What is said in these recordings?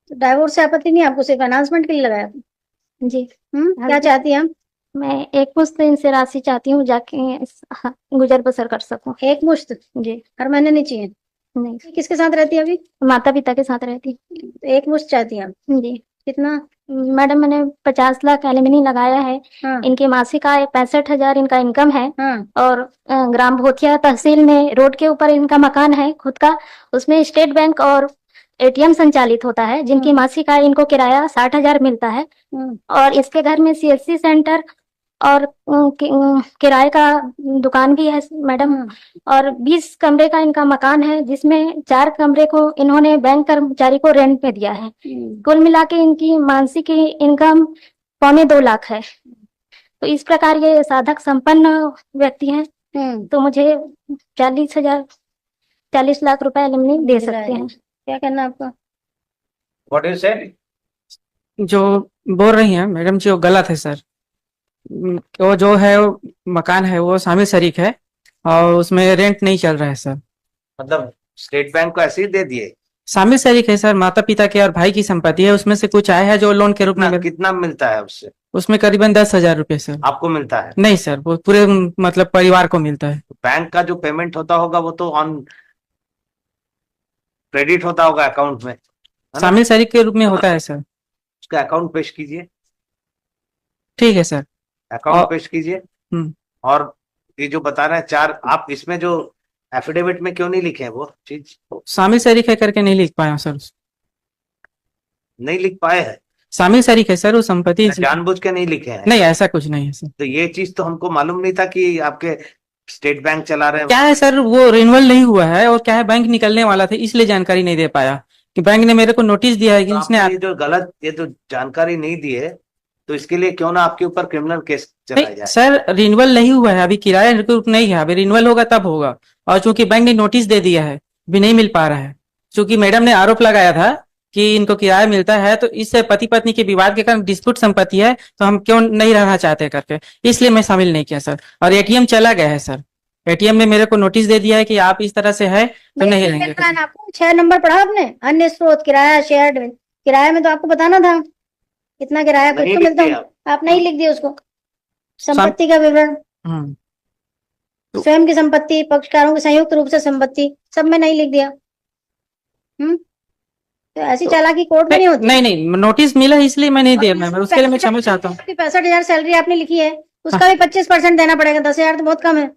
तो डाइवोर्स से आपत्ति नहीं है आपको, सिर्फ अनाउंसमेंट के लिए लगाया आपने? जी। क्या चाहती हैं आप? मैं एक मुश्त इनसे राशि चाहती हूँ, जाके गुजर बसर कर सकूं। एक मुश्त जी। हर महीने नहीं चाहिए? नहीं, किसके साथ रहती है अभी? माता पिता के साथ रहती तो एक मुश्त चाहती हैं आप? हूँ। जी। कितना? मैडम, मैंने 50 लाख एलिमनी लगाया है। हाँ। इनकी मासिक आय 65,000 इनका इनकम है। हाँ। और ग्राम भोथिया तहसील में रोड के ऊपर इनका मकान है खुद का। उसमें स्टेट बैंक और एटीएम संचालित होता है, जिनकी मासिक आय इनको किराया 60,000 मिलता है। और इसके घर में सीएससी सेंटर और किराए का दुकान भी है मैडम। और 20 कमरे का इनका मकान है, जिसमें 4 कमरे को इन्होंने बैंक कर्मचारी को रेंट पे दिया है। कुल मिला के इनकी मासिक इनकम 2.25 लाख है। तो इस प्रकार ये साधक संपन्न व्यक्ति हैं। तो मुझे 40 लाख रुपए एलिमनी दे सकते हैं। क्या करना आपका? व्हाट इज से? जो बोल रही हैं मैडम जी वो गलत है सर। वो जो है वो मकान है वो शामिल शरीक है और उसमें रेंट नहीं चल रहा है सर। मतलब स्टेट बैंक को ऐसे ही दे दिए? शामिल शरीक है सर, माता पिता के और भाई की संपत्ति है, उसमें से कुछ आया है जो लोन के रूप में। कितना मिलता है उससे? उसमें करीबन 10,000 रुपए सर। आपको मिलता है? नहीं सर, वो पूरे मतलब परिवार को मिलता है। बैंक का जो पेमेंट होता होगा वो तो ऑन क्रेडिट होता होगा अकाउंट में, शामिल शरीक के रूप में होता है सर। उसका अकाउंट पेश कीजिए। ठीक है सर। अकाउंट पेश कीजिए। हम्म। और ये जो बता रहे हैं 4, आप इसमें जो एफिडेविट में क्यों नहीं लिखे हैं वो चीज? शामिल शरीक है करके नहीं लिख पाया सर। नहीं लिख पाए हैं? शामिल शरीक है सर, वो संपत्ति जानबूझ के नहीं लिखे हैं? नहीं, ऐसा कुछ नहीं है सर। तो ये चीज तो हमको मालूम नहीं था कि आपके स्टेट बैंक चला रहे हैं। क्या है सर, वो रिन्यूअल नहीं हुआ है और क्या है बैंक निकलने वाला था, इसलिए जानकारी नहीं दे पाया कि बैंक ने मेरे को नोटिस दिया है कि तो इसने आपने ये जो जानकारी नहीं दी है तो इसके लिए क्यों ना आपके ऊपर क्रिमिनल केस चलाया जाए? सर रिन्यूअल नहीं हुआ है, अभी किराया रिकूप नहीं है, अभी रिन्यूअल होगा तब होगा। और चूंकि बैंक ने नोटिस दे दिया है, अभी नहीं मिल पा रहा है। चूंकि मैडम ने आरोप लगाया था कि इनको किराया मिलता है, तो इससे पति पत्नी के विवाद के कारण डिस्प्यूट संपत्ति है, तो हम क्यों नहीं रहना चाहते करके, इसलिए मैं शामिल नहीं किया सर। और एटीएम चला गया है सर, एटीएम ने मेरे को नोटिस दे दिया है कि आप इस तरह से है तो नहीं रहेंगे। आपको 6 नंबर पढ़ा आपने? अन्य स्रोत किराया शेयर्ड किराए में तो आपको बताना था कितना किराया कुछ तो मिलता है। आप नहीं लिख दिए उसको, संपत्ति का विवरण, स्वयं की संपत्ति, पक्षकारों की संयुक्त रूप से संपत्ति, सब में नहीं लिख दिया। तो ऐसी चालाकी कोर्ट में नहीं होती। नहीं नहीं, नोटिस मिला इसलिए मैं नहीं दिया मैम, उसके लिए मैं क्षमा चाहता हूँ। 65,000 सैलरी आपने लिखी है, उसका भी 25% देना पड़ेगा। 10,000 तो बहुत कम है।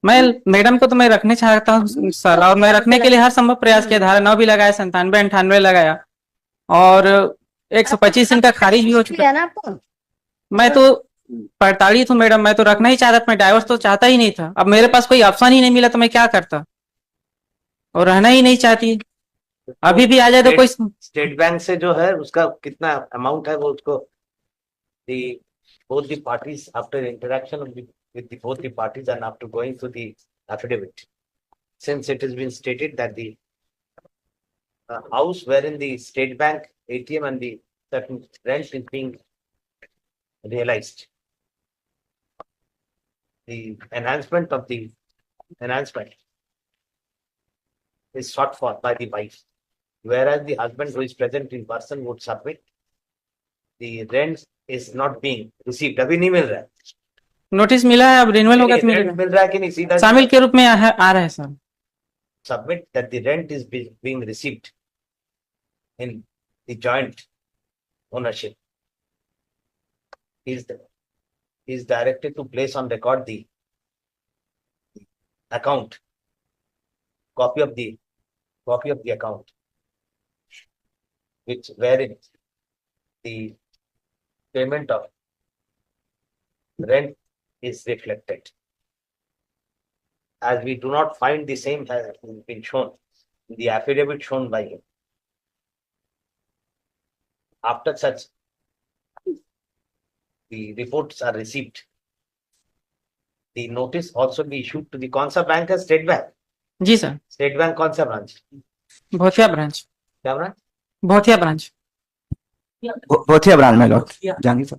मैं मैडम को तो मैं रखने चाहता हूँ सर, और मैं रखने के लिए हर संभव प्रयास किया, धारा 9 भी लगाया, 97, 98 लगाया, और 125 इनका खारिज भी हो चुका है ना आपको। मैं तो प्रताड़ित हूँ मैडम, मैं तो रखना ही चाहता था, मैं डाइवोर्स तो चाहता ही नहीं था। अब मेरे पास कोई ऑप्शन ही नहीं मिला तो मैं क्या करता, और रहना ही नहीं चाहती। अभी भी आ जाए तो कोई। स्टेट बैंक से जो है उसका कितना अमाउंट है वो उसको both the parties after interaction with both the parties and after going through the affidavit, since it has been stated that the house wherein the state bank ATM and the certain rent is being realized, the enhancement of the enhancement is sought for by the wife, whereas the husband who is present in person would submit the rent is not being received. अभी नहीं मिल रहा है, notice मिला है, अब renewal होगा तो मिलेगा। मिल रहा है कि नहीं? सीधा शामिल के रूप में आ रहा है sir. Submit that the rent is being received in the joint ownership. Is directed to place on record the account, copy of the account, which wherein the payment of rent is reflected. As we do not find the same has been shown in the affidavit shown by him. After such the reports are received, the notice also be issued to the कौन सा bank है? State Bank. जी sir. State Bank कौन सा branch? Bhothia branch. क्या branch? Bhothia branch. Bhothia branch में लॉर्ड जानिए सर।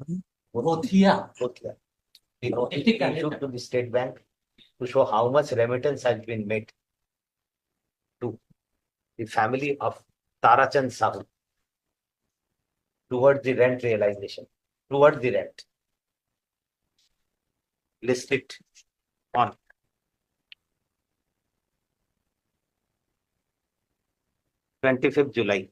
Bhothia. The notice is issued to the state bank to show how much remittance has been made to the family of Tarachand Sahu towards the rent realization, towards the rent. List it on 25th July.